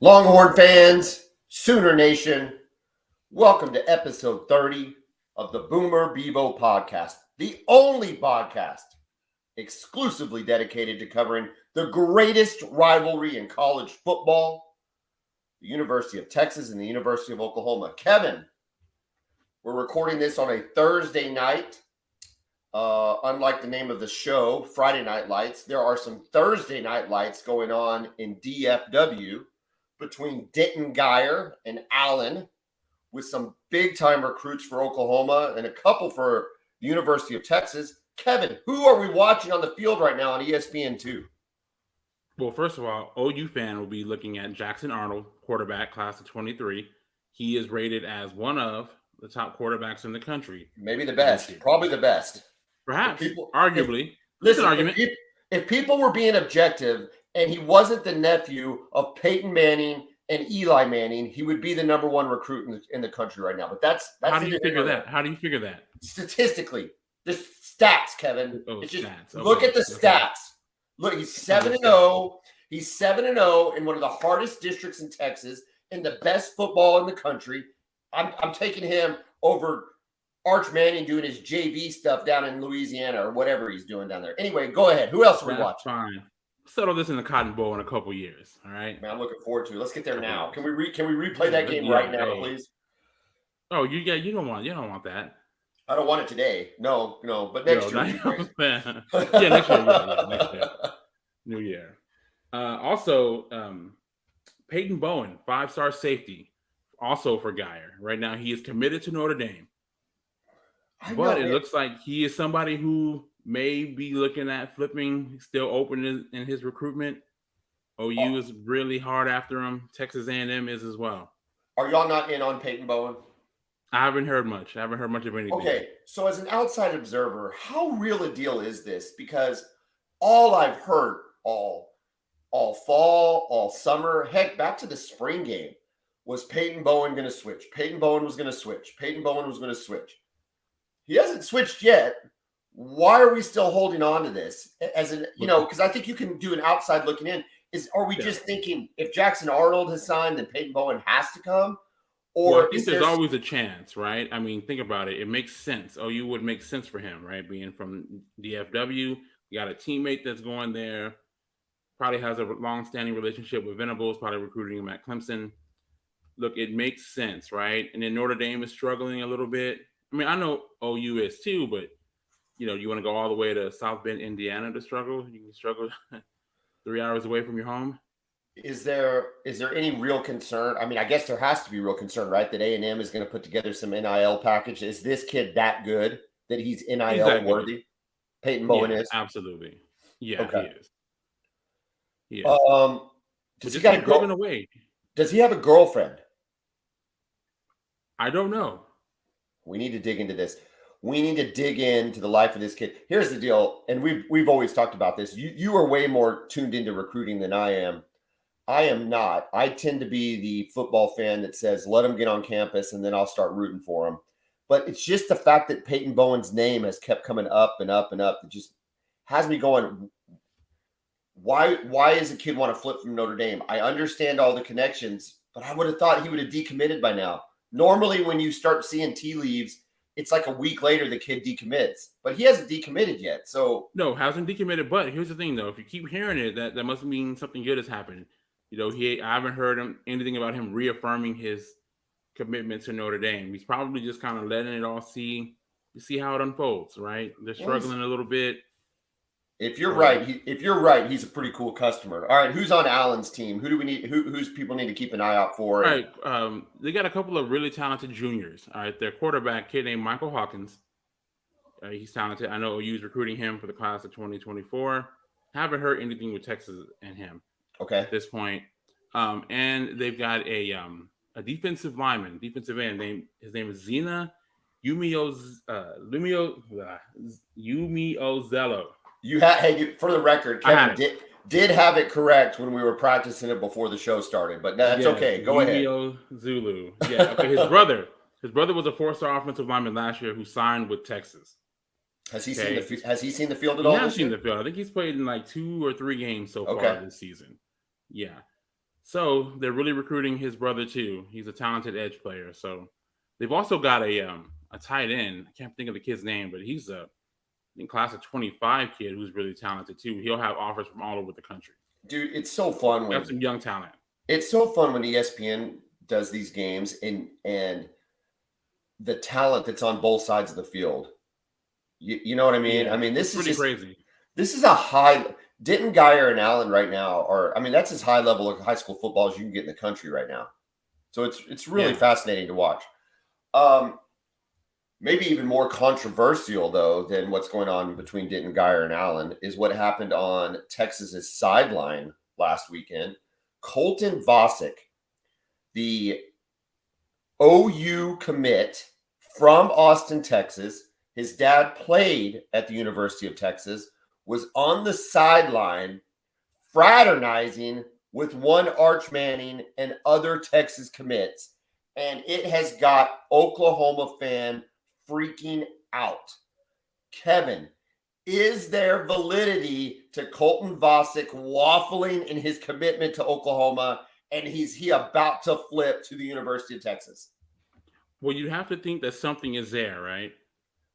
Longhorn fans, Sooner Nation, welcome to episode 30 of the Bevo Podcast, the only podcast exclusively dedicated to covering the greatest rivalry in college football, the University of Texas and the University of Oklahoma. Kevin, we're recording this on a Thursday night. Unlike the name of the show, Friday Night Lights, there are some Thursday Night Lights going on in DFW between Denton Geyer and Allen, with some big-time recruits for Oklahoma and a couple for the University of Texas. Kevin, who are we watching on the field right now on ESPN2? Well, first of all, OU fan will be looking at Jackson Arnold, quarterback, class of 23. He is rated as one of the top quarterbacks in the country. Maybe the best. Probably the best. Perhaps. Arguably. Listen, if people were being objective, and he wasn't the nephew of Peyton Manning and Eli Manning, he would be the number one recruit in the country right now. But that's how do you figure that? How do you figure that? Statistically, the stats, Kevin. Oh, it's just stats. Okay. Look at the stats. Look, he's 7-0. He's 7-0 in one of the hardest districts in Texas, in the best football in the country. I'm taking him over Arch Manning doing his JV stuff down in Louisiana or whatever he's doing down there. Anyway, go ahead. Who else are we watching? Fine. Settle this in the Cotton Bowl in a couple years, all right? Man, I'm looking forward to it. Let's get there now. Can we replay that game right now, please? Oh, you don't want that. I don't want it today. No, but next year. Next year. New year. Also, Peyton Bowen, 5-star safety, also for Geyer. Right now, he is committed to Notre Dame. But it looks like he is somebody who may be looking at flipping, still open in his recruitment. OU is really hard after him. Texas A&M is as well. Are y'all not in on Peyton Bowen? I haven't heard much. I haven't heard much of anything. Okay, so as an outside observer, how real a deal is this? Because all I've heard all fall, all summer, heck, back to the spring game, was Peyton Bowen going to switch. Peyton Bowen was going to switch. Peyton Bowen was going to switch. He hasn't switched yet. Why are we still holding on to this? As in, because I think you can do an outside looking in. Are we just thinking if Jackson Arnold has signed, then Peyton Bowen has to come? Or I think there's always a chance, right? I mean, think about it. It makes sense. OU would make sense for him, right? Being from DFW, you got a teammate that's going there, probably has a long-standing relationship with Venables, probably recruiting him at Clemson. Look, it makes sense, right? And then Notre Dame is struggling a little bit. I mean, I know OU is too, but you want to go all the way to South Bend, Indiana to struggle? You can struggle 3 hours away from your home. Is there any real concern? I mean, I guess there has to be real concern, right? That A&M is going to put together some NIL package. Is this kid that good that he's NIL worthy? Peyton Bowen is? Absolutely. Yeah, okay. He is. Does he got a girl? Away. Does he have a girlfriend? I don't know. We need to dig into this. We need to dig into the life of this kid. Here's the deal, and we've always talked about this. You are way more tuned into recruiting than I am. I am not. I tend to be the football fan that says, let him get on campus, and then I'll start rooting for him. But it's just the fact that Peyton Bowen's name has kept coming up and up and up that just has me going, why does a kid want to flip from Notre Dame? I understand all the connections, but I would have thought he would have decommitted by now. Normally, when you start seeing tea leaves, it's like a week later the kid decommits, but he hasn't decommitted yet. So no, hasn't decommitted. But here's the thing, though: if you keep hearing it, that must mean something good has happened. I haven't heard anything about him reaffirming his commitment to Notre Dame. He's probably just kind of letting it all see how it unfolds. Right? They're struggling a little bit. If you're right, he's a pretty cool customer. All right, who's on Allen's team? Who do we need? Who's people need to keep an eye out for? All right, they got a couple of really talented juniors. All right, their quarterback, kid named Michael Hawkins. He's talented. I know OU's recruiting him for the class of 2024. Haven't heard anything with Texas and him. Okay. At this point, and they've got a defensive end. His name is Zena Lumiozello. For the record, Kevin did have it correct when we were practicing it before the show started, but that's okay. Go ahead. Zulu. Yeah. Okay. His brother was a 4-star offensive lineman last year who signed with Texas. Has he seen the field at all? He has seen the field. I think he's played in like 2 or 3 games so far this season. Yeah. So they're really recruiting his brother too. He's a talented edge player. So they've also got a tight end. I can't think of the kid's name, but he's a in class of 25 kid who's really talented too. He'll have offers from all over the country. Dude, it's so fun Got some young talent. It's so fun when ESPN does these games and the talent that's on both sides of the field. You know what I mean? Yeah, I mean, this is pretty crazy. This is a high. Denton, Geyer, and Allen right now are. I mean, that's as high level of high school football as you can get in the country right now. So it's really fascinating to watch. Maybe even more controversial though than what's going on between Denton, Geyer, and Allen is what happened on Texas's sideline last weekend. Colton Vasek, the OU commit from Austin, Texas. His dad played at the University of Texas, was on the sideline fraternizing with one Arch Manning and other Texas commits. And it has got Oklahoma fan freaking out. Kevin, is there validity to Colton Vasek waffling in his commitment to Oklahoma, and he about to flip to the University of Texas? Well, you have to think that something is there, right?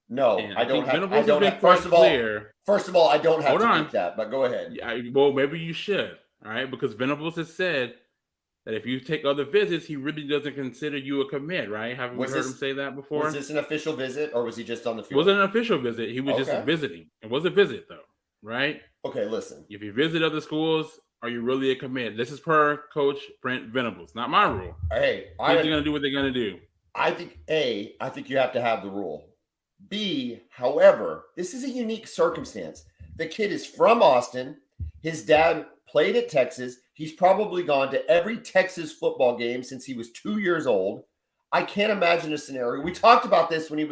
No, and I don't have. First of all, I don't have to think that. But go ahead. Well, maybe you should. All right, because Venables has said that if you take other visits, he really doesn't consider you a commit, right? Haven't we heard him say that before? Was this an official visit, or was he just on the field? It wasn't an official visit. He was just visiting. It was a visit, though, right? Okay, listen. If you visit other schools, are you really a commit? This is per Coach Brent Venables, not my rule. Hey, they're going to do what they're going to do. I think you have to have the rule. B, however, this is a unique circumstance. The kid is from Austin. His dad played at Texas. He's probably gone to every Texas football game since he was 2 years old. I can't imagine a scenario. We talked about this when he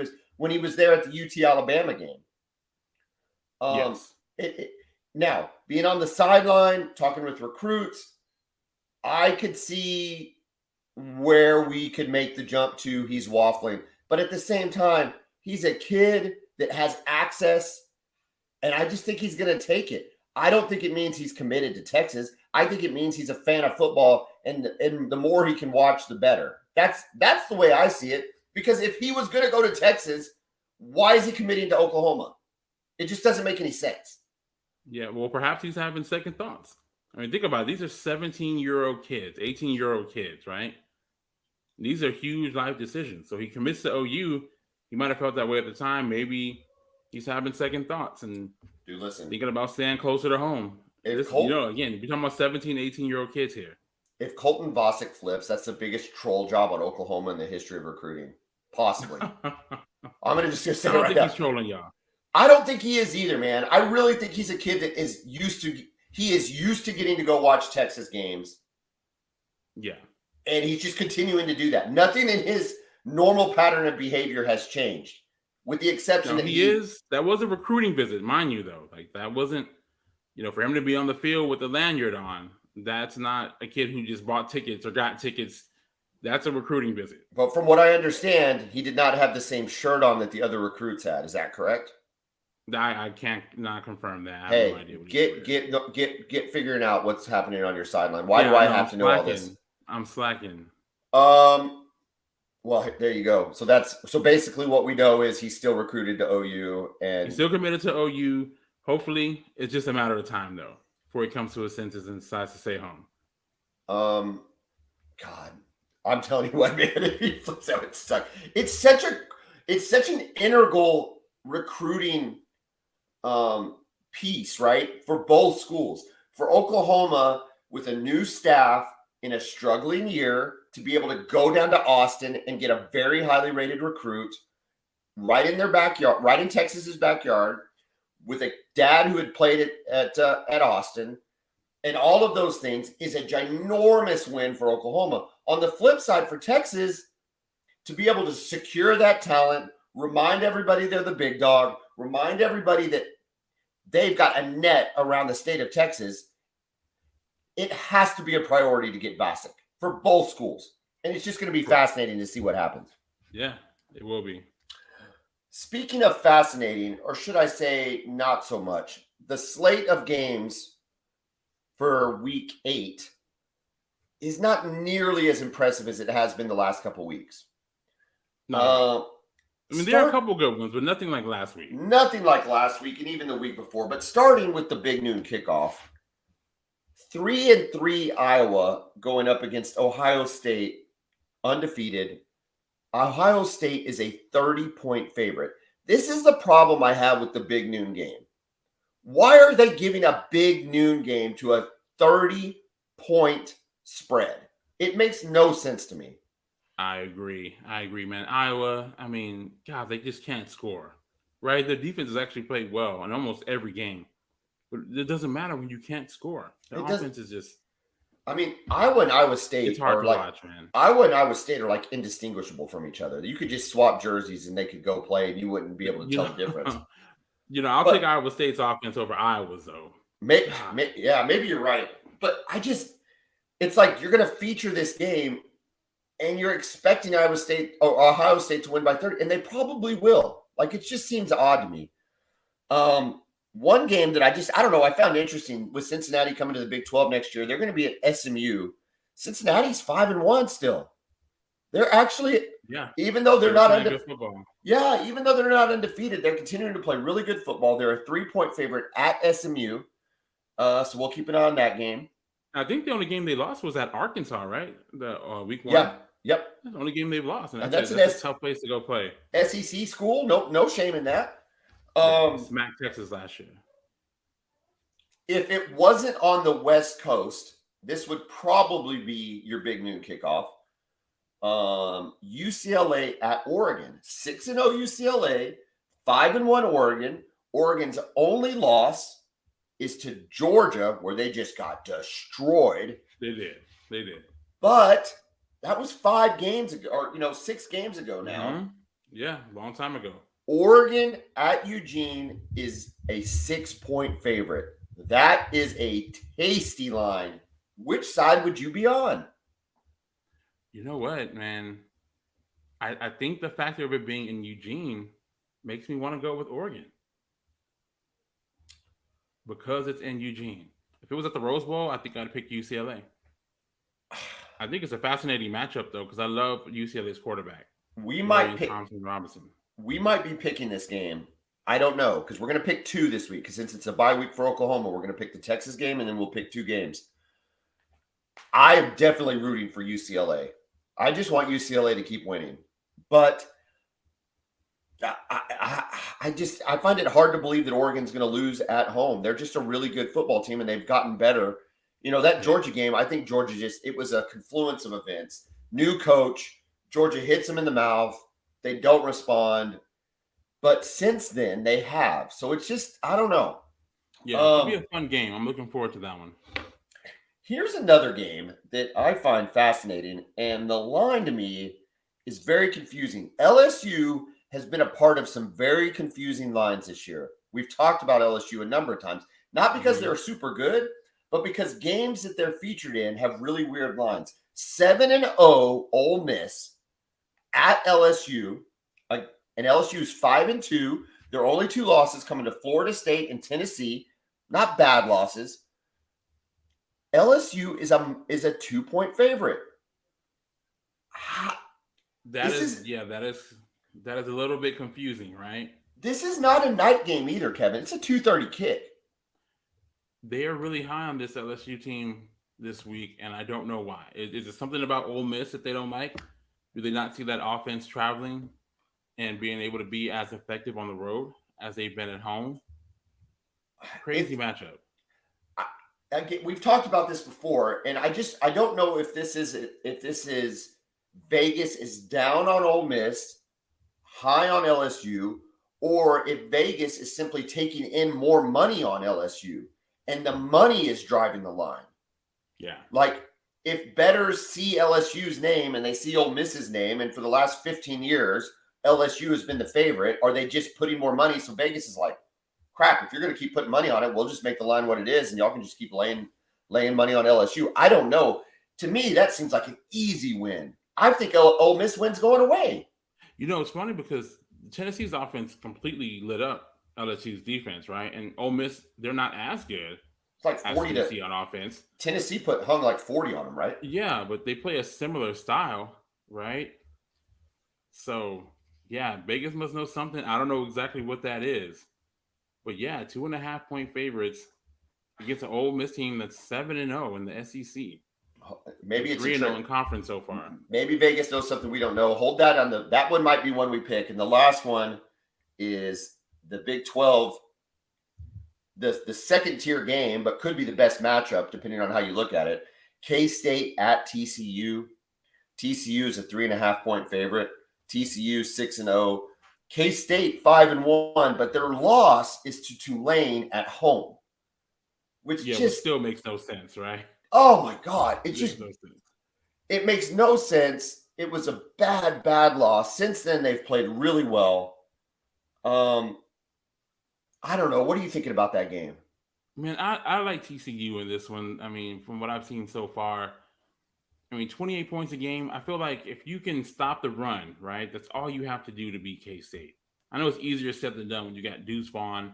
was there at the UT Alabama game. Yes. Now, being on the sideline, talking with recruits, I could see where we could make the jump to he's waffling. But at the same time, he's a kid that has access, and I just think he's going to take it. I don't think it means he's committed to Texas. I think it means he's a fan of football, and the more he can watch, the better. That's the way I see it, because if he was going to go to Texas, why is he committing to Oklahoma? It just doesn't make any sense. Yeah, well, perhaps he's having second thoughts. I mean, think about it. These are 17-year-old kids, 18-year-old kids, right? These are huge life decisions. So he commits to OU. He might have felt that way at the time. Maybe he's having second thoughts and thinking about staying closer to home. Again, you're talking about 17, 18-year-old kids here. If Colton Vasek flips, that's the biggest troll job on Oklahoma in the history of recruiting. Possibly. I'm going to just say I don't think he's trolling y'all. I don't think he is either, man. I really think he's a kid that is used to getting to go watch Texas games. Yeah. And he's just continuing to do that. Nothing in his normal pattern of behavior has changed, with the exception that was a recruiting visit, mind you, though. Like, that wasn't, for him to be on the field with the lanyard on, that's not a kid who just bought tickets or got tickets. That's a recruiting visit. But from what I understand, he did not have the same shirt on that the other recruits had. Is that correct? I can't not confirm that. I have no idea. Get figuring out what's happening on your sideline. Why do I have to know all this? I'm slacking. Well, there you go. So basically what we know is he's still recruited to OU, and he's still committed to OU. Hopefully, it's just a matter of time though before he comes to his senses and decides to stay home. God, I'm telling you what, man, if he flips out, it's stuck. It's such an integral recruiting piece, right? For both schools. For Oklahoma, with a new staff in a struggling year, to be able to go down to Austin and get a very highly rated recruit right in their backyard, right in Texas's backyard, with a dad who had played at Austin, and all of those things is a ginormous win for Oklahoma. On the flip side, for Texas, to be able to secure that talent, remind everybody they're the big dog, remind everybody that they've got a net around the state of Texas, it has to be a priority to get Vasek for both schools. And it's just going to be fascinating to see what happens. Yeah, it will be. Speaking of fascinating, or should I say not so much, the slate of games for week 8 is not nearly as impressive as it has been the last couple weeks. Not at all. I mean, there are a couple good ones, but nothing like last week. Nothing like last week and even the week before. But starting with the big noon kickoff, 3-3 Iowa going up against Ohio State, undefeated. Ohio State is a 30-point favorite. This is the problem I have with the big noon game. Why are they giving a big noon game to a 30-point spread? It makes no sense to me. I agree, man. Iowa, I mean, God, they just can't score, right? Their defense has actually played well in almost every game, but it doesn't matter when you can't score. Their offense is just. I mean, Iowa and Iowa State it's hard to watch, man. Iowa and Iowa State are like indistinguishable from each other. You could just swap jerseys and they could go play, and you wouldn't be able to tell the difference. I'll take Iowa State's offense over Iowa's, though. Maybe you're right, but it's like you're going to feature this game. And you're expecting Ohio State to win by 30, and they probably will. Like, it just seems odd to me. One game that I don't know, I found interesting with Cincinnati coming to the Big 12 next year. They're going to be at SMU. Cincinnati's 5-1 still. They're actually, even though they're not undefeated. Yeah, even though they're not undefeated, they're continuing to play really good football. They're a 3-point favorite at SMU. So we'll keep an eye on that game. I think the only game they lost was at Arkansas, right? The week 1. Yeah. Yep. That's the only game they've lost. And that's a tough place to go play. SEC school, no shame in that. Smacked Texas last year. If it wasn't on the West Coast, this would probably be your big noon kickoff. UCLA at Oregon. 6-0 UCLA, 5-1 Oregon. Oregon's only loss is to Georgia, where they just got destroyed. They did. But that was 5 games ago, or 6 games ago now. Mm-hmm. Yeah, long time ago. Oregon at Eugene is a 6-point favorite. That is a tasty line. Which side would you be on? You know what, man? I think the factor of it being in Eugene makes me want to go with Oregon. Because it's in Eugene. If it was at the Rose Bowl, I think I'd pick UCLA. I think it's a fascinating matchup, though, because I love UCLA's quarterback. We might pick Thompson Robinson. We might be picking this game. I don't know, because we're going to pick 2 this week. Because since it's a bye week for Oklahoma, we're going to pick the Texas game, and then we'll pick 2 games. I am definitely rooting for UCLA. I just want UCLA to keep winning. But I find it hard to believe that Oregon's going to lose at home. They're just a really good football team, and they've gotten better. That Georgia game, I think Georgia it was a confluence of events. New coach, Georgia hits them in the mouth. They don't respond. But since then, they have. So it's just, I don't know. Yeah, it'll be a fun game. I'm looking forward to that one. Here's another game that I find fascinating, and the line to me is very confusing. LSU has been a part of some very confusing lines this year. We've talked about LSU a number of times, not because they're super good, but because games that they're featured in have really weird lines. 7-0 Ole Miss at LSU, and LSU's 5-2. Their only 2 losses coming to Florida State and Tennessee, not bad losses. LSU is a 2-point favorite. That is a little bit confusing, right? This is not a night game either, Kevin. It's a 2:30 kick. They are really high on this LSU team this week, and I don't know why. Is it something about Ole Miss that they don't like? Do they not see that offense traveling and being able to be as effective on the road as they've been at home? Crazy matchup. We've talked about this before, and I don't know if this is Vegas is down on Ole Miss, high on LSU, or if Vegas is simply taking in more money on LSU, and the money is driving the line. Yeah. Like, if bettors see LSU's name and they see Ole Miss's name, and for the last 15 years, LSU has been the favorite, are they just putting more money? So Vegas is like, crap, if you're going to keep putting money on it, we'll just make the line what it is, and y'all can just keep laying money on LSU. I don't know. To me, that seems like an easy win. I think Ole Miss win's going away. It's funny because Tennessee's offense completely lit up LSU's defense, right? And Ole Miss, they're not as good. It's like 40 Tennessee to on offense. Tennessee hung like 40 on them, right? Yeah, but they play a similar style, right? So yeah, Vegas must know something. I don't know exactly what that is, but yeah, 2.5 point favorites against an Ole Miss team that's 7-0 in the SEC. Maybe And it's a 3-0 trick. in conference so far. Maybe Vegas knows something we don't know. Hold that on that one might be one we pick. And the last one is the Big 12, the second tier game, but could be the best matchup depending on how you look at it. K-State at TCU. TCU is a 3.5 point favorite. TCU 6-0. K-State 5-1, but their loss is to Tulane at home, which which still makes no sense, right? Oh my God. It makes no sense. It makes no sense. It was a bad loss. Since then, they've played really well. I don't know. What are you thinking about that game? Man, I like TCU in this one. I mean, from what I've seen so far, 28 points a game. I feel like if you can stop the run, right, that's all you have to do to beat K-State. I know it's easier said than done when you got Deuce Vaughn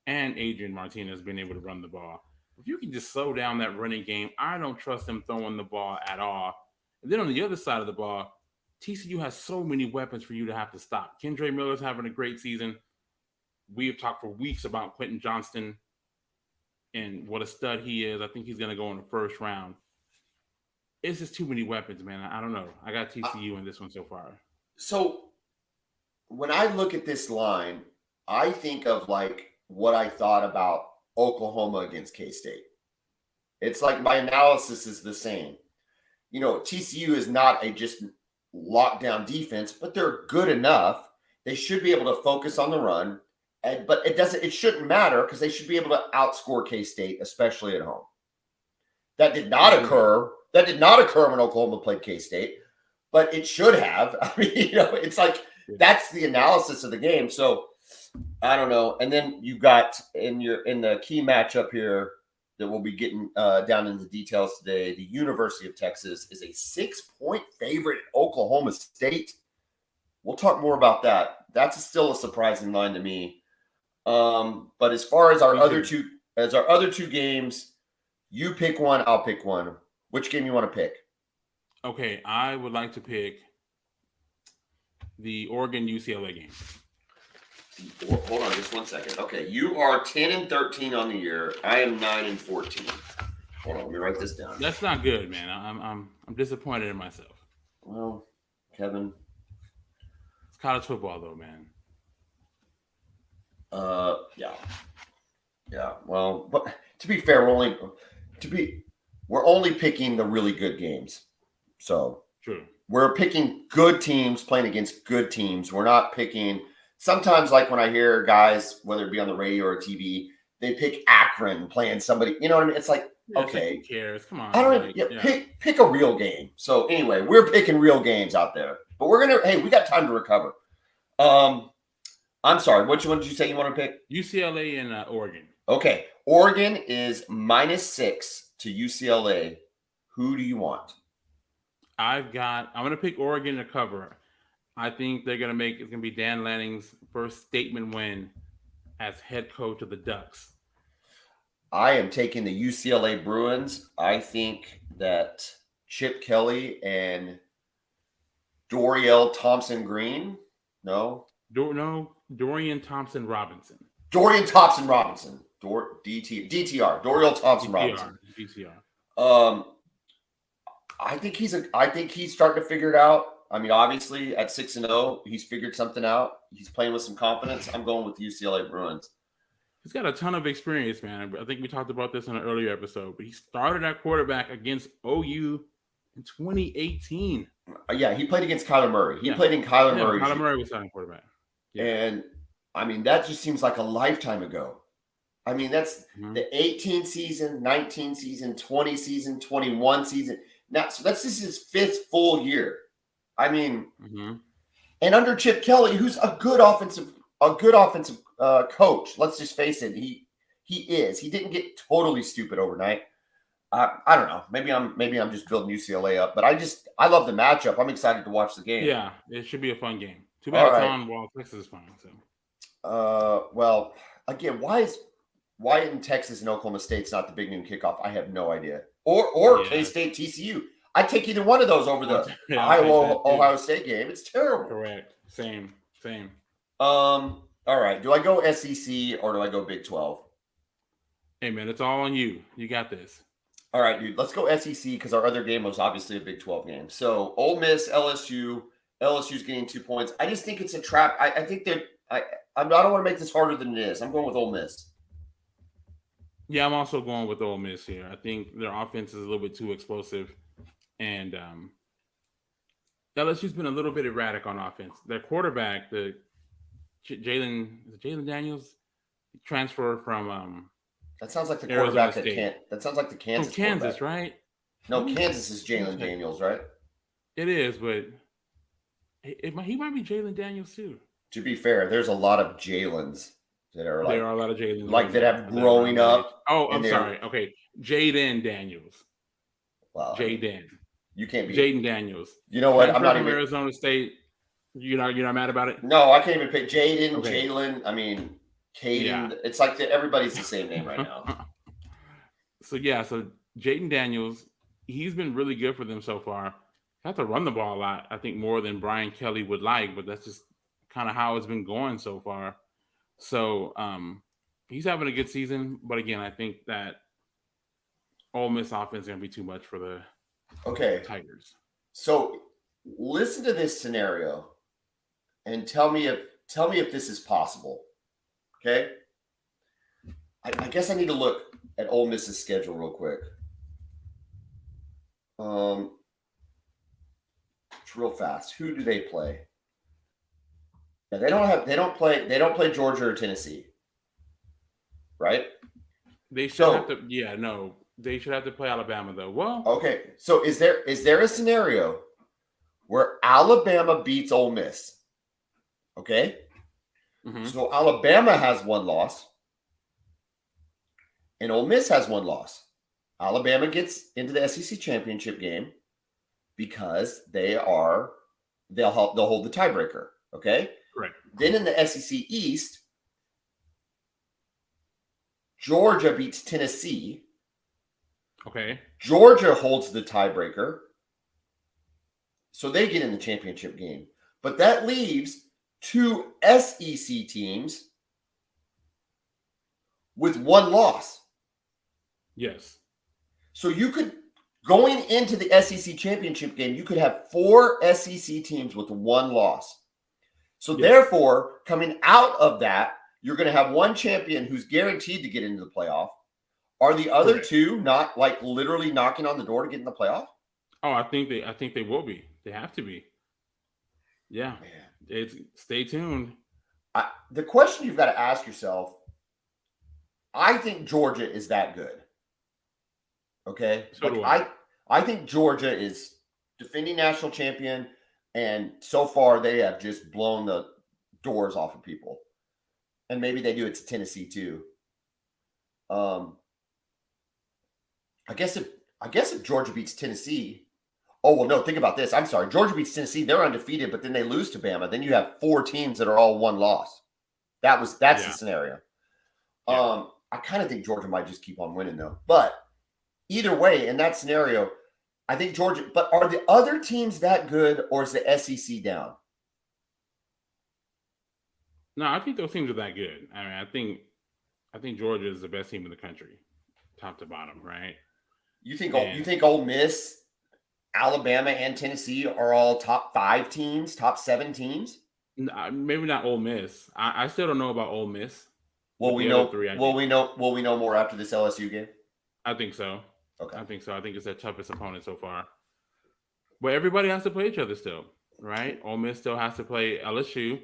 and Adrian Martinez being able to run the ball. If you can just slow down that running game, I don't trust them throwing the ball at all. And then on the other side of the ball, TCU has so many weapons for you to have to stop. Kendre Miller's having a great season. We've talked for weeks about Quentin Johnston and what a stud he is. I think he's going to go in the first round. It's just too many weapons, man. I don't know. I got TCU in this one so far. So when I look at this line, I think of like what I thought about Oklahoma against K-State. It's like my analysis is the same. TCU is not a just lockdown defense, but they're good enough. They should be able to focus on the run. But it shouldn't matter because they should be able to outscore K-State, especially at home. That did not occur. That did not occur when Oklahoma played K-State, but it should have. I mean, it's like that's the analysis of the game. So I don't know. And then you got in the key matchup here that we'll be getting down into the details today. The University of Texas is a 6-point favorite at Oklahoma State. We'll talk more about that. That's still a surprising line to me. But as far as our other two games, you pick one, I'll pick one. Which game you want to pick? Okay, I would like to pick the Oregon UCLA game. Hold on just 1 second. Okay, you are 10-13 on the year. I am 9-14. Hold on, let me write this down. That's not good, man. I'm disappointed in myself. Well, Kevin, it's college football, though, man. Yeah. Well, but to be fair, we're only picking the really good games. So true. We're picking good teams playing against good teams. We're not picking. Sometimes, like when I hear guys, whether it be on the radio or TV, they pick Akron playing somebody. You know what I mean? It's like, okay, who cares? Come on. I don't even pick a real game. So anyway, we're picking real games out there. But we got time to recover. I'm sorry. Which one did you say you want to pick? UCLA and Oregon. Okay. Oregon is -6 to UCLA. Who do you want? I'm going to pick Oregon to cover. I think it's going to be Dan Lanning's first statement win as head coach of the Ducks. I am taking the UCLA Bruins. I think that Chip Kelly and Dorian Thompson-Robinson. Dorian Thompson-Robinson. Dorian Thompson-Robinson. DTR. Dorian Thompson-Robinson. DTR. I think he's starting to figure it out. I mean, obviously at 6-0, he's figured something out. He's playing with some confidence. I'm going with UCLA Bruins. He's got a ton of experience, man. I think we talked about this in an earlier episode, but he started at quarterback against OU in 2018. Yeah, he played against Kyler Murray. He played in Kyler Murray. Kyler Murray was starting quarterback. Yeah. And, I mean, that just seems like a lifetime ago. I mean, that's the 18 season, 19 season, 20 season, 21 season. Now, so that's just his fifth full year. I mean, and under Chip Kelly, who's a good offensive coach. Let's just face it, he is. He didn't get totally stupid overnight. I don't know. Maybe I'm just building UCLA up, but I love the matchup. I'm excited to watch the game. Yeah, it should be a fun game. Too bad it's on while Texas is playing. So. Well, again, why is why in Texas and Oklahoma State's not the big noon kickoff? I have no idea. Or K-State TCU. I'd take either one of those over the Iowa Ohio State game. It's terrible. Correct. Same. All right. Do I go SEC or do I go Big 12? Hey man, it's all on you. You got this. All right, dude. Let's go SEC because our other game was obviously a Big 12 game. So Ole Miss, LSU. LSU's getting 2 points. I just think it's a trap. I think that I don't want to make this harder than it is. I'm going with Ole Miss. Yeah, I'm also going with Ole Miss here. I think their offense is a little bit too explosive, and LSU's been a little bit erratic on offense. Their quarterback, the Jalen Daniels, transferred from that sounds like the quarterback that can't. That sounds like the Kansas. From Kansas, right? No, Kansas is Jalen Daniels, right? It is, but he might be Jalen Daniels too. To be fair, there's a lot of Jalens that are like. There are a lot of Jalens like that have growing up. Oh, I'm sorry. Okay, Jaden Daniels. Wow. Jaden. You can't be Jaden Daniels. You know what? I'm not from even Arizona State. You're not mad about it? No, I can't even pick Jaden, okay. Jalen. I mean, Caden. Yeah. It's like everybody's the same name right now. So Jaden Daniels, he's been really good for them so far. Have to run the ball a lot, I think, more than Brian Kelly would like, but that's just kind of how it's been going so far. So he's having a good season, but again, I think that Ole Miss offense is going to be too much for the Tigers. So listen to this scenario and tell me if this is possible. Okay. I guess I need to look at Ole Miss's schedule real quick. It's real fast. Who do they play? Yeah, they don't play Georgia or Tennessee. Right? They should have to. Yeah, no. They should have to play Alabama though. Well, okay. So is there a scenario where Alabama beats Ole Miss? Okay. Mm-hmm. So Alabama has 1 loss, and Ole Miss has 1 loss. Alabama gets into the SEC championship game because they'll hold the tiebreaker. Okay. Correct. Then in the SEC East, Georgia beats Tennessee. Okay. Georgia holds the tiebreaker. So they get in the championship game. But that leaves 2 SEC teams with 1 loss. Yes. So you could, going into the SEC championship game, you could have 4 SEC teams with 1 loss. So therefore, coming out of that, you're going to have 1 champion who's guaranteed to get into the playoff. Are the other 2 not like literally knocking on the door to get in the playoff? Oh, I think they will be. They have to be. Yeah. Stay tuned. The question you've got to ask yourself, I think Georgia is that good. Okay? So do I. I think Georgia is defending national champion, and so far they have just blown the doors off of people. And maybe they do it to Tennessee too. I guess if Georgia beats Tennessee, oh well, no. Think about this. I'm sorry. Georgia beats Tennessee. They're undefeated, but then they lose to Bama. Then you have 4 teams that are all 1 loss. That's the scenario. Yeah. I kind of think Georgia might just keep on winning though. But either way, in that scenario, I think Georgia. But are the other teams that good, or is the SEC down? No, I think those teams are that good. I mean, I think Georgia is the best team in the country, top to bottom, right? You think Ole Miss, Alabama, and Tennessee are all top 5 teams, top 7 teams? Maybe not Ole Miss. I still don't know about Ole Miss. Will we know more after this LSU game? I think so. Okay. I think so. I think it's their toughest opponent so far. But everybody has to play each other still, right? Ole Miss still has to play LSU.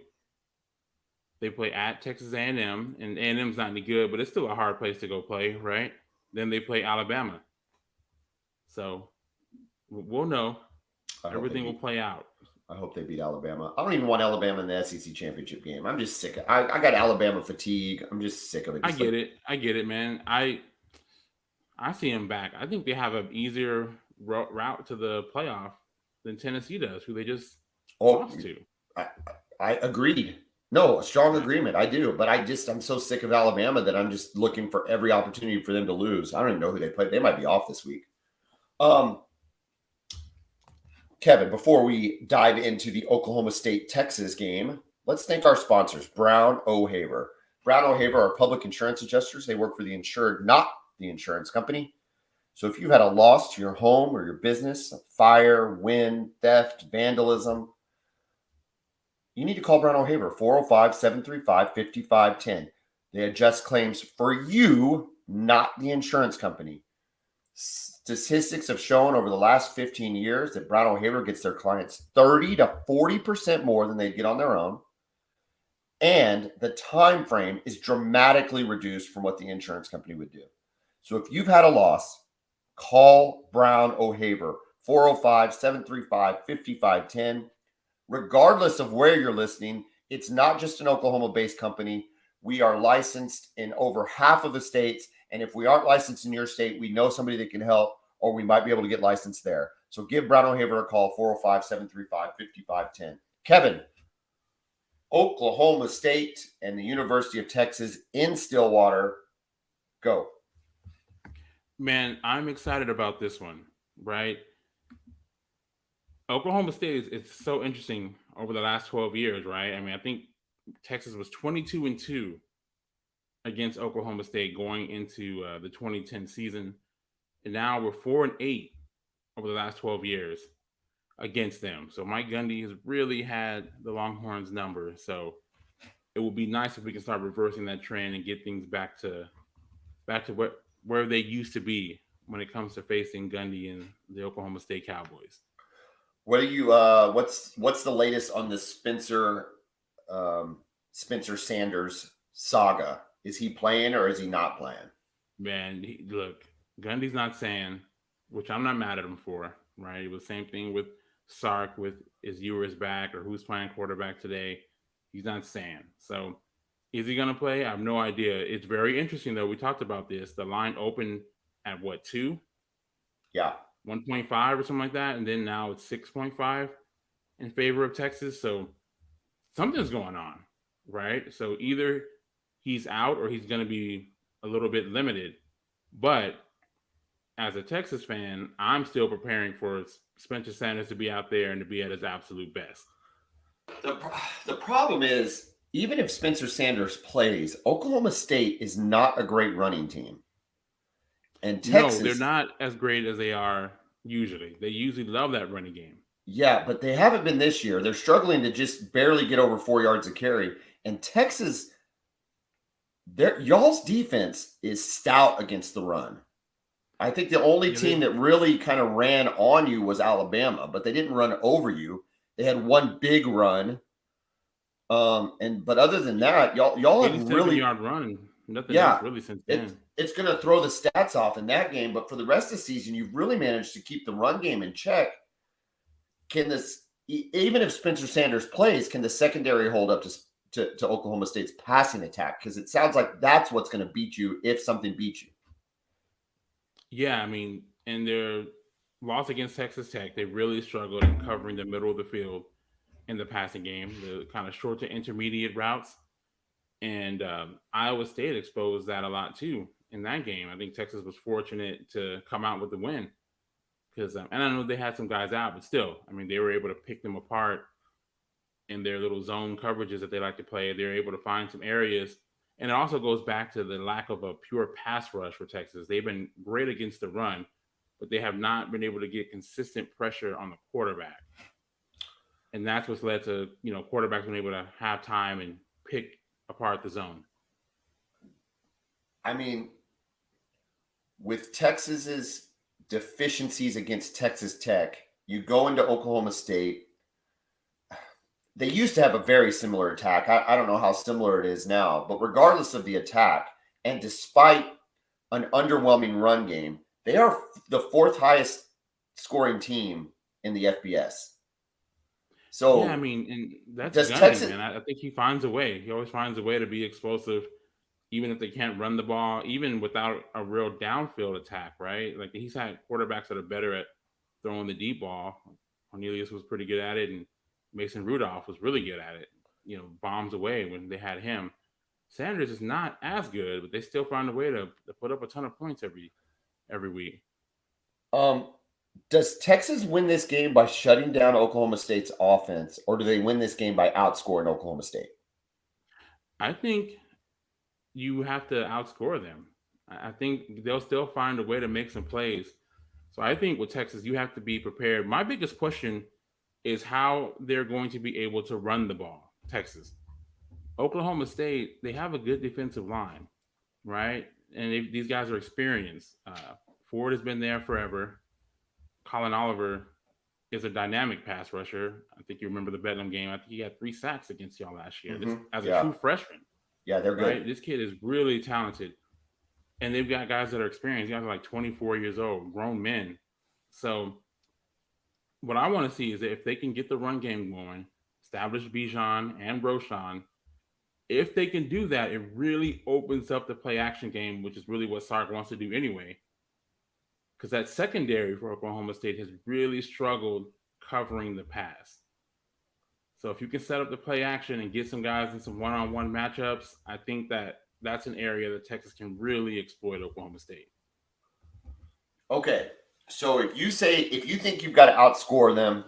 They play at Texas A&M, and A&M's not any good, but it's still a hard place to go play, right? Then they play Alabama. So we'll know. Everything will play out. I hope they beat Alabama. I don't even want Alabama in the SEC championship game. I'm just sick. I got Alabama fatigue. I'm just sick of it. I get it, man. I see them back. I think they have an easier route to the playoff than Tennessee does, who they just lost to. I agreed. No, a strong Right. agreement. I do, but I'm so sick of Alabama that I'm just looking for every opportunity for them to lose. I don't even know who they play. They might be off this week. Um, Kevin, before we dive into the Oklahoma State Texas game, let's thank our sponsors, Brown O'Haver. Brown O'Haver are public insurance adjusters. They work for the insured, not the insurance company. So if you've had a loss to your home or your business, fire, wind, theft, vandalism, you need to call Brown O'Haver, 405-735-5510. They adjust claims for you, not the insurance company. Statistics have shown over the last 15 years that Brown O'Haver gets their clients 30 to 40% more than they'd get on their own. And the time frame is dramatically reduced from what the insurance company would do. So if you've had a loss, call Brown O'Haver, 405-735-5510. Regardless of where you're listening, it's not just an Oklahoma-based company. We are licensed in over half of the states. And if we aren't licensed in your state, we know somebody that can help, or we might be able to get licensed there. So give Brown O'Haver a call, 405-735-5510. Kevin, Oklahoma State and the University of Texas in Stillwater. Go. Man, I'm excited about this one, right? Oklahoma State is so interesting over the last 12 years, right? I mean, I think Texas was 22-2 against Oklahoma State going into the 2010 season. And now we're 4-8 over the last 12 years against them. So Mike Gundy has really had the Longhorns number. So it would be nice if we can start reversing that trend and get things back to where they used to be when it comes to facing Gundy and the Oklahoma State Cowboys. What are you what's the latest on the Spencer Sanders saga? Is he playing or is he not playing? Man, look, Gundy's not saying, which I'm not mad at him for, right? It was the same thing with Sark with is Ewers back or who's playing quarterback today. He's not saying. So is he going to play? I have no idea. It's very interesting, though. We talked about this. The line opened at what, 2? Yeah. 1.5 or something like that. And then now it's 6.5 in favor of Texas. So something's going on, right? So either he's out or he's going to be a little bit limited. But as a Texas fan, I'm still preparing for Spencer Sanders to be out there and to be at his absolute best. The problem is, even if Spencer Sanders plays, Oklahoma State is not a great running team. And Texas, no, they're not as great as they are usually. They usually love that running game. Yeah, but they haven't been this year. They're struggling to just barely get over 4 yards of carry. And Texas, y'all's defense is stout against the run. I think the only team that really kind of ran on you was Alabama, but they didn't run over you. They had one big run. But other than that, y'all have really 87-yard run. Nothing else really since then. It's going to throw the stats off in that game, but for the rest of the season, you've really managed to keep the run game in check. Can this, even if Spencer Sanders plays, can the secondary hold up to Oklahoma State's passing attack? Because it sounds like that's what's going to beat you if something beats you. Yeah, I mean, in their loss against Texas Tech, they really struggled in covering the middle of the field in the passing game, the kind of short to intermediate routes. And Iowa State exposed that a lot too in that game. I think Texas was fortunate to come out with the win because, and I know they had some guys out, but still, I mean, they were able to pick them apart in their little zone coverages that they like to play. They're able to find some areas. And it also goes back to the lack of a pure pass rush for Texas. They've been great against the run, but they have not been able to get consistent pressure on the quarterback. And that's what's led to, quarterbacks being able to have time and pick apart the zone. I mean, with Texas's deficiencies against Texas Tech, you go into Oklahoma State. They used to have a very similar attack. I don't know how similar it is now, but regardless of the attack, and despite an underwhelming run game, they are the fourth highest scoring team in the FBS. So yeah, I mean, and that's Gundy, Texas, man. I think he finds a way. He always finds a way to be explosive, even if they can't run the ball, even without a real downfield attack, right? Like he's had quarterbacks that are better at throwing the deep ball. Cornelius was pretty good at it, and Mason Rudolph was really good at it. bombs away when they had him. Sanders is not as good, but they still find a way to put up a ton of points every week. Does Texas win this game by shutting down Oklahoma State's offense, or do they win this game by outscoring Oklahoma State? I think you have to outscore them. I think they'll still find a way to make some plays. So I think with Texas, you have to be prepared. My biggest question is how they're going to be able to run the ball. Texas. Oklahoma State, they have a good defensive line, right? And these guys are experienced. Ford has been there forever. Colin Oliver is a dynamic pass rusher. I think you remember the Bedlam game. I think he had 3 sacks against y'all last year as a true freshman. Yeah, they're good. Right? This kid is really talented. And they've got guys that are experienced. Guys are like 24 years old, grown men. So what I want to see is that if they can get the run game going, establish Bijan and Roschon, if they can do that, it really opens up the play action game, which is really what Sark wants to do anyway. Because that secondary for Oklahoma State has really struggled covering the pass. So if you can set up the play action and get some guys in some one-on-one matchups, I think that's an area that Texas can really exploit Oklahoma State. Okay. So if you think you've got to outscore them,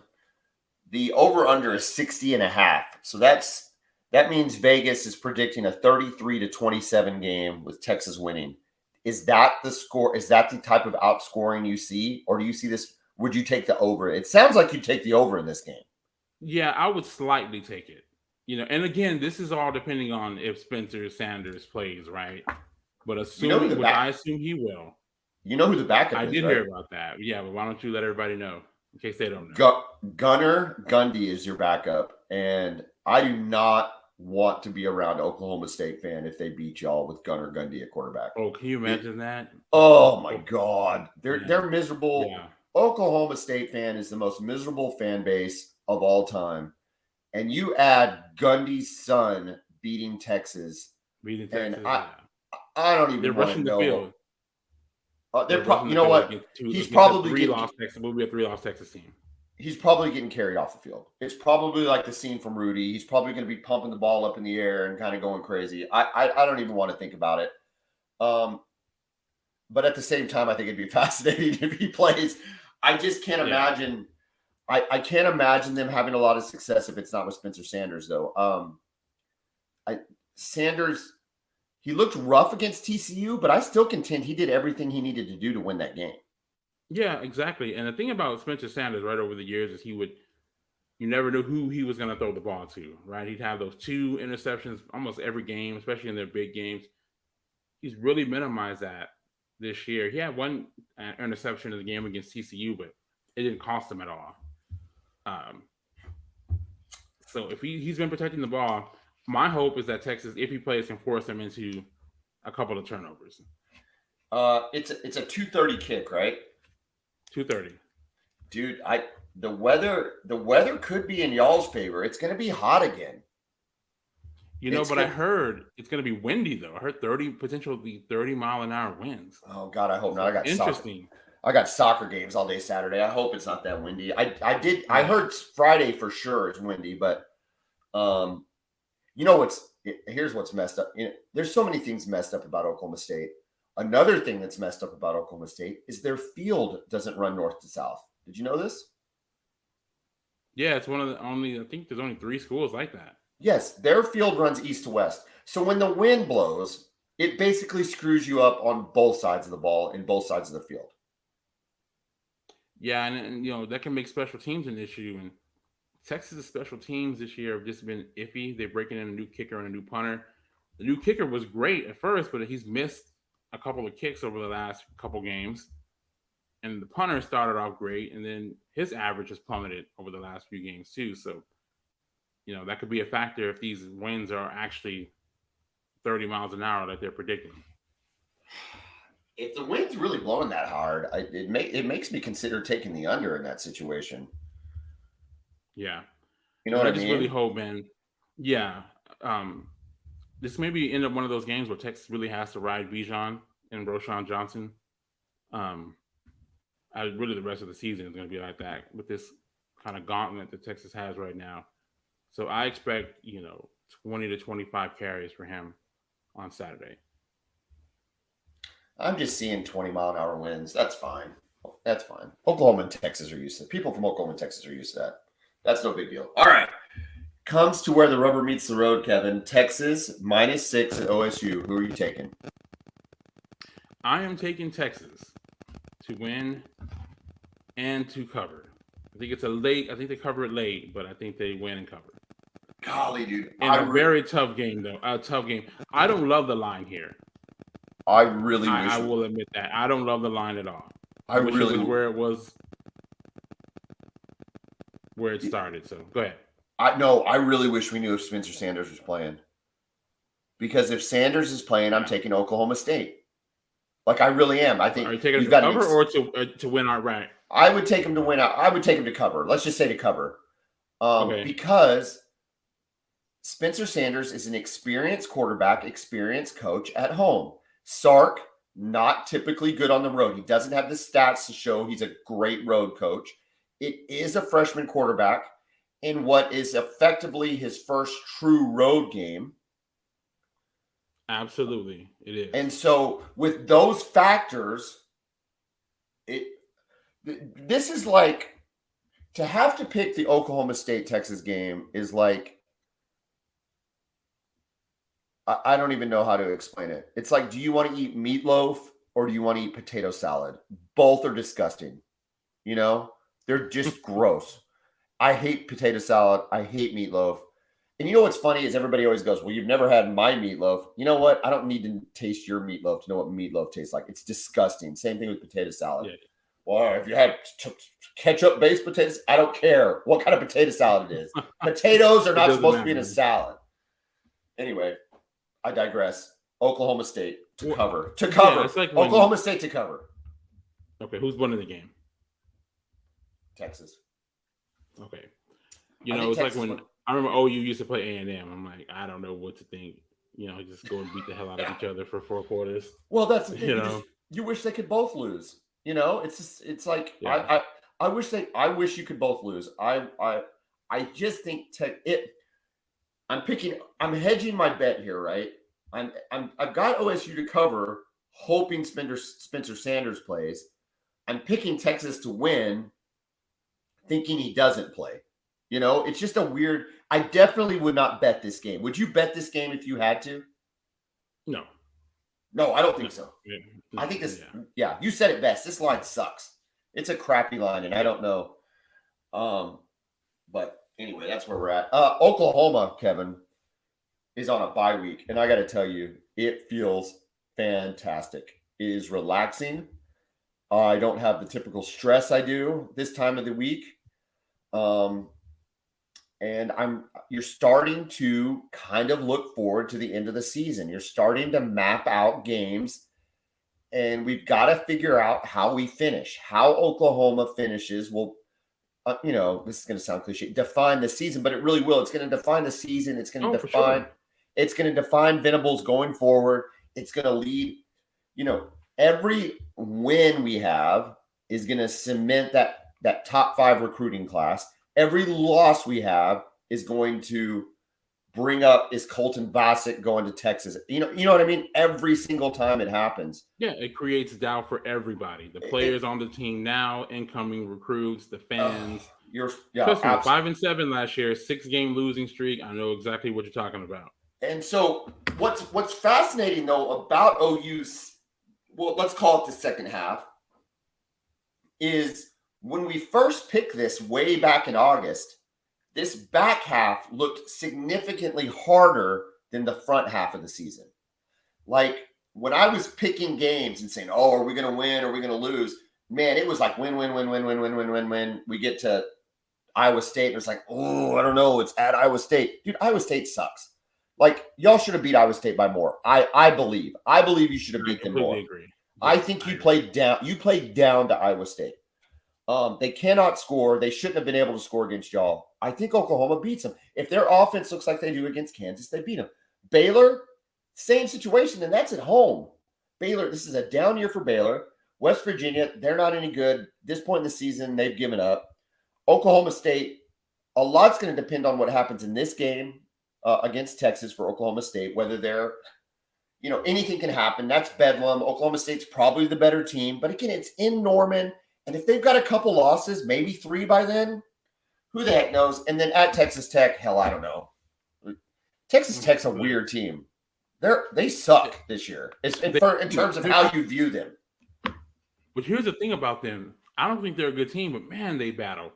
the over-under is 60.5. So that means Vegas is predicting a 33-27 game with Texas winning. Is that the score? Is that the type of outscoring you see? Or do you see this? Would you take the over? It sounds like you take the over in this game. Yeah, I would slightly take it. And again, this is all depending on if Spencer Sanders plays, right? But assuming, I assume he will. You know who the backup is, I did right? hear about that. Yeah, but why don't you let everybody know in case they don't know? Gunnar Gundy is your backup, and I do not want to be around Oklahoma State fan if they beat y'all with Gunnar Gundy at quarterback. Oh, can you imagine that? Oh my God, they're miserable. Yeah. Oklahoma State fan is the most miserable fan base of all time, and you add Gundy's son beating Texas, and I don't even want to know. Field. They're probably, you know what? He's probably getting 3-loss Texas. Will be a 3-loss Texas team. He's probably getting carried off the field. It's probably like the scene from Rudy. He's probably going to be pumping the ball up in the air and kind of going crazy. I don't even want to think about it. But at the same time, I think it'd be fascinating if he plays. I just can't imagine. I can't imagine them having a lot of success if it's not with Spencer Sanders, though. Sanders, he looked rough against TCU, but I still contend he did everything he needed to do to win that game. Yeah, exactly. And the thing about Spencer Sanders right over the years is you never knew who he was going to throw the ball to, right? He'd have those 2 interceptions almost every game, especially in their big games. He's really minimized that this year. He had 1 interception in the game against TCU, but it didn't cost him at all. So if he's been protecting the ball, my hope is that Texas, if he plays, can force him into a couple of turnovers. It's a 2:30 kick, right? 2:30. Dude, the weather could be in y'all's favor. It's going to be hot again. I heard it's going to be windy though. I heard potentially 30-mile-an-hour winds. Oh God, I hope not. I got interesting. I got soccer games all day Saturday. I hope it's not that windy. I heard Friday for sure is windy, but here's what's messed up. There's so many things messed up about Oklahoma State. Another thing that's messed up about Oklahoma State is their field doesn't run north to south. Did you know this? Yeah, it's one of the only, I think there's only 3 schools like that. Yes, their field runs east to west. So when the wind blows, it basically screws you up on both sides of the ball in both sides of the field. Yeah, and that can make special teams an issue. And Texas' special teams this year have just been iffy. They're breaking in a new kicker and a new punter. The new kicker was great at first, but he's missed a couple of kicks over the last couple games. And the punter started off great, and then his average has plummeted over the last few games too. So, that could be a factor if these winds are actually 30 miles an hour like they're predicting. If the wind's really blowing that hard, it makes me consider taking the under in that situation. Yeah. You know what I mean? I just really hope, man. Yeah. This may be end up one of those games where Texas really has to ride Bijan and Roschon Johnson. Really the rest of the season is going to be like that with this kind of gauntlet that Texas has right now. So I expect 20 to 25 carries for him on Saturday. I'm just seeing 20-mile-an-hour winds. That's fine. That's fine. Oklahoma and Texas are used to it. People from Oklahoma and Texas are used to that. That's no big deal. All right. Comes to where the rubber meets the road, Kevin. Texas -6 at OSU. Who are you taking? I am taking Texas to win and to cover. I think they cover it late, but I think they win and cover. Golly, dude. Very tough game, though. A tough game. I don't love the line here. I really wish. I will admit that. I don't love the line at all. I wish really it was where it started. So go ahead. I really wish we knew if Spencer Sanders was playing. Because if Sanders is playing, I'm taking Oklahoma State. Like, I really am. I think are you taking him to cover or to win outright? I would take him to win out. I would take him to cover. Let's just say to cover. Okay. Because Spencer Sanders is an experienced quarterback, experienced coach at home. Sark, not typically good on the road. He doesn't have the stats to show he's a great road coach. It is a freshman quarterback in what is effectively his first true road game. Absolutely, it is. And so with those factors, this is like, to have to pick the Oklahoma State-Texas game is like, I don't even know how to explain it. It's like, do you want to eat meatloaf or do you want to eat potato salad? Both are disgusting. They're just gross. I hate potato salad. I hate meatloaf. And you know what's funny is everybody always goes, well, you've never had my meatloaf. You know what? I don't need to taste your meatloaf to know what meatloaf tastes like. It's disgusting. Same thing with potato salad. Yeah. Well, if you had ketchup-based potatoes, I don't care what kind of potato salad it is. Potatoes are not supposed to be in a salad. Anyway, I digress. Oklahoma State to cover. To cover. Yeah, it's like Oklahoma State to cover. Okay, who's winning the game? Texas. Okay. It's Texas like when I remember OU used to play A&M. I'm like, I don't know what to think. Just go and beat the hell out of each other for 4 quarters. Well, that's the thing. You wish they could both lose. It's like yeah. I wish you could both lose. I just think I'm hedging my bet here, right? I've got OSU to cover, hoping Spencer Sanders plays. I'm picking Texas to win, thinking he doesn't play. It's just a weird. I definitely would not bet this game. Would you bet this game if you had to? No. No, I don't think so. Yeah. I think this. Yeah, you said it best. This line sucks. It's a crappy line, and I don't know. But anyway, that's where we're at. Oklahoma, Kevin, is on a bye week, and I got to tell you, it feels fantastic. It is relaxing. I don't have the typical stress I do this time of the week. And you're starting to kind of look forward to the end of the season. You're starting to map out games, and we've got to figure out how we finish, how Oklahoma finishes. Will, this is going to sound cliche, define the season, but it really will. It's going to define the season. It's going to define, it's going to define Venables going forward. It's going to lead, every win we have is going to cement that top 5 recruiting class. Every loss we have is going to bring up, is Colton Vasek going to Texas? You know what I mean? Every single time it happens. Yeah, it creates doubt for everybody. The players on the team now, incoming recruits, the fans. Trust me, 5-7 last year, 6-game losing streak. I know exactly what you're talking about. And so what's fascinating, though, about OU's, well, let's call it the second half, is when we first picked this way back in August, this back half looked significantly harder than the front half of the season. Like, when I was picking games and saying, are we going to win? Or are we going to lose? Man, it was like win, win, win, win, win, win, win, win, win. We get to Iowa State, and it's like, I don't know. It's at Iowa State. Dude, Iowa State sucks. Like, y'all should have beat Iowa State by more. I believe you should have beat them more. Agree. I think you played down. You played down to Iowa State. They cannot score. They shouldn't have been able to score against y'all. I think Oklahoma beats them. If their offense looks like they do against Kansas, they beat them. Baylor, same situation, and that's at home. Baylor, this is a down year for Baylor. West Virginia, they're not any good. At this point in the season, they've given up. Oklahoma State, a lot's going to depend on what happens in this game against Texas for Oklahoma State, whether they're, anything can happen. That's Bedlam. Oklahoma State's probably the better team. But again, it's in Norman. And if they've got a couple losses, maybe 3 by then, who the heck knows? And then at Texas Tech, hell, I don't know. Texas Tech's a weird team. They suck this year in terms of how you view them. But here's the thing about them. I don't think they're a good team, but man, they battle.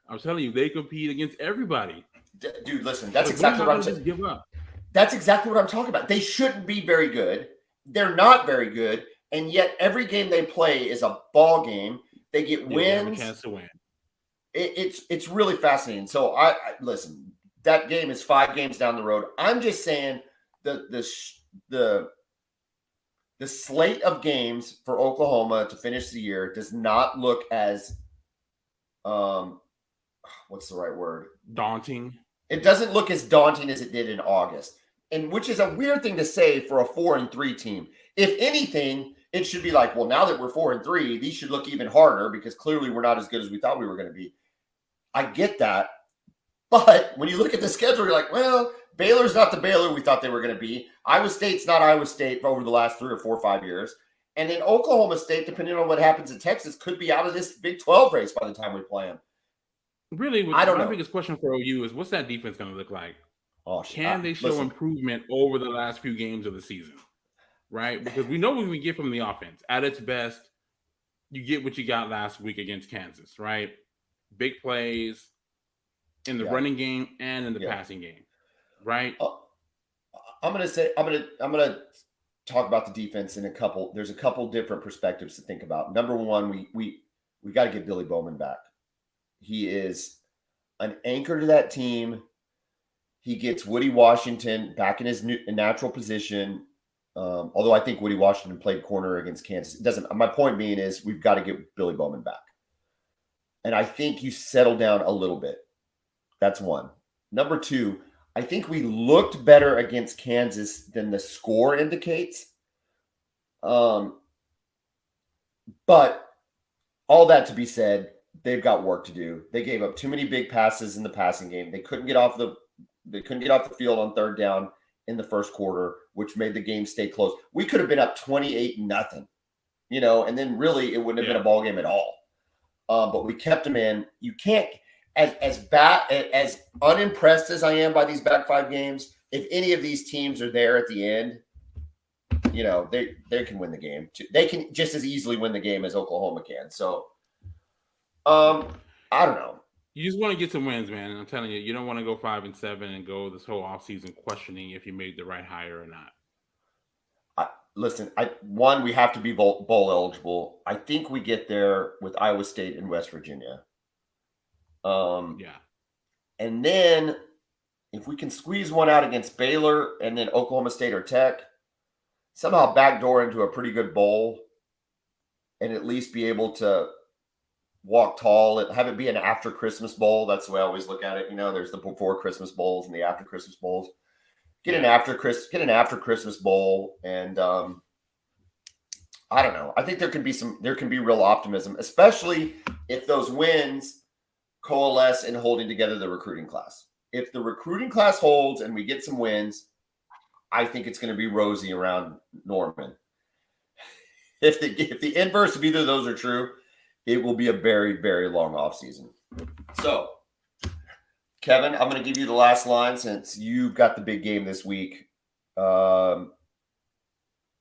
I'm telling you, they compete against everybody. Dude, listen, that's exactly what I'm saying. Give up. That's exactly what I'm talking about. They shouldn't be very good. They're not very good, and yet every game they play is a ball game. They get wins. They have a chance to win. It's really fascinating. So I listen. That game is 5 games down the road. I'm just saying the slate of games for Oklahoma to finish the year does not look as what's the right word? Daunting. It doesn't look as daunting as it did in August. And which is a weird thing to say for a 4-3 team. If anything, it should be like, well, now that we're 4-3, these should look even harder because clearly we're not as good as we thought we were going to be. I get that. But when you look at the schedule, you're like, well, Baylor's not the Baylor we thought they were going to be. Iowa State's not Iowa State over the last 3 or 4 or 5 years. And then Oklahoma State, depending on what happens in Texas, could be out of this Big 12 race by the time we play them. Really, I don't know. My biggest question for OU is, what's that defense going to look like? Can they show improvement over the last few games of the season? Right? Because we know what we get from the offense. At its best, you get what you got last week against Kansas, right? Big plays in the running game and in the passing game, right? I'm gonna talk about the defense in there's a couple different perspectives to think about. Number one, we got to get Billy Bowman back. He is an anchor to that team. He gets Woody Washington back in his natural position. Although I think Woody Washington played corner against Kansas. It doesn't. My point being is we've got to get Billy Bowman back. And I think you settle down a little bit. That's one. Number two, I think we looked better against Kansas than the score indicates. But all that to be said, they've got work to do. They gave up too many big passes in the passing game. They couldn't get off the field on 3rd down in the first quarter, which made the game stay close. We could have been up 28-0, and then really it wouldn't have been a ball game at all. But we kept them in. You can't, as unimpressed as I am by these back 5 games, if any of these teams are there at the end, they can win the game. They can just as easily win the game as Oklahoma can. So, I don't know. You just want to get some wins, man. And I'm telling you, you don't want to go 5-7 and go this whole offseason questioning if you made the right hire or not. Listen, we have to be bowl eligible. I think we get there with Iowa State and West Virginia. And then if we can squeeze one out against Baylor and then Oklahoma State or Tech, somehow backdoor into a pretty good bowl and at least be able to walk tall and have it be an after Christmas bowl. That's the way I always look at it. There's the before Christmas bowls and the after Christmas bowls. Get an after Christmas bowl, and I don't know. I think there can be real optimism, especially if those wins coalesce in holding together the recruiting class. If the recruiting class holds and we get some wins, I think it's going to be rosy around Norman. If the inverse of either of those are true, it will be a very, very long offseason. So, Kevin, I'm going to give you the last line since you've got the big game this week.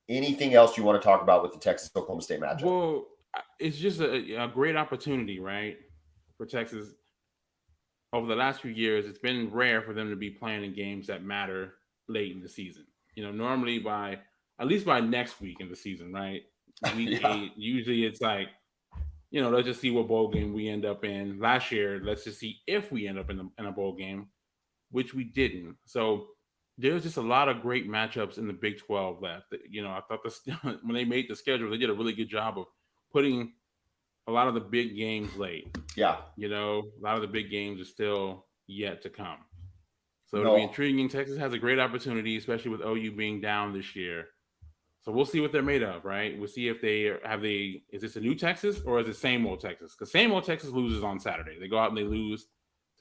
Anything else you want to talk about with the Texas-Oklahoma State matchup? Well, it's just a great opportunity, right, for Texas. Over the last few years, it's been rare for them to be playing in games that matter late in the season. Normally at least by next week in the season, right? Week 8, usually it's like, let's just see what bowl game we end up in. Last year, let's just see if we end up in a bowl game, which we didn't. So there's just a lot of great matchups in the Big 12 left. I thought when they made the schedule, they did a really good job of putting a lot of the big games late. Yeah. A lot of the big games are still yet to come. So it'll be intriguing. Texas has a great opportunity, especially with OU being down this year. So we'll see what they're made of, right? We'll see if is this a new Texas or is it same old Texas? Because same old Texas loses on Saturday. They go out and they lose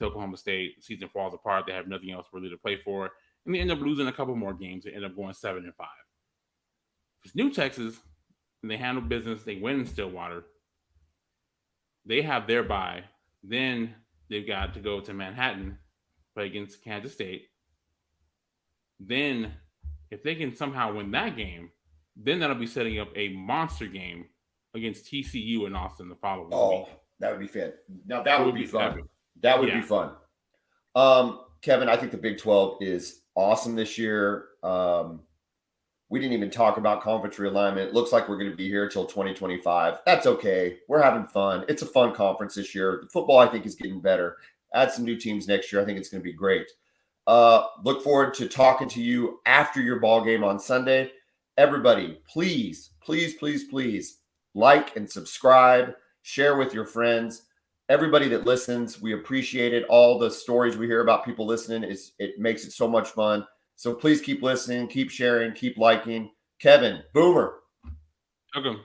to Oklahoma State. The season falls apart. They have nothing else really to play for. And they end up losing a couple more games. They end up going 7-5. It's New Texas, and they handle business. They win in Stillwater. They have their bye. Then they've got to go to Manhattan, play against Kansas State. Then, if they can somehow win that game, then that'll be setting up a monster game against TCU in Austin the following week. Oh, that would be fun. Now, that would be fun. Epic. That would be fun. Kevin, I think the Big 12 is awesome this year. We didn't even talk about conference realignment. It looks like we're going to be here until 2025. That's okay. We're having fun. It's a fun conference this year. The football, I think, is getting better. Add some new teams next year. I think it's going to be great. Look forward to talking to you after your ball game on Sunday. Everybody, please, please, please, please like and subscribe. Share with your friends. Everybody that listens, we appreciate it. All the stories we hear about people listening, it makes it so much fun. So please keep listening, keep sharing, keep liking. Kevin, Boomer. Welcome.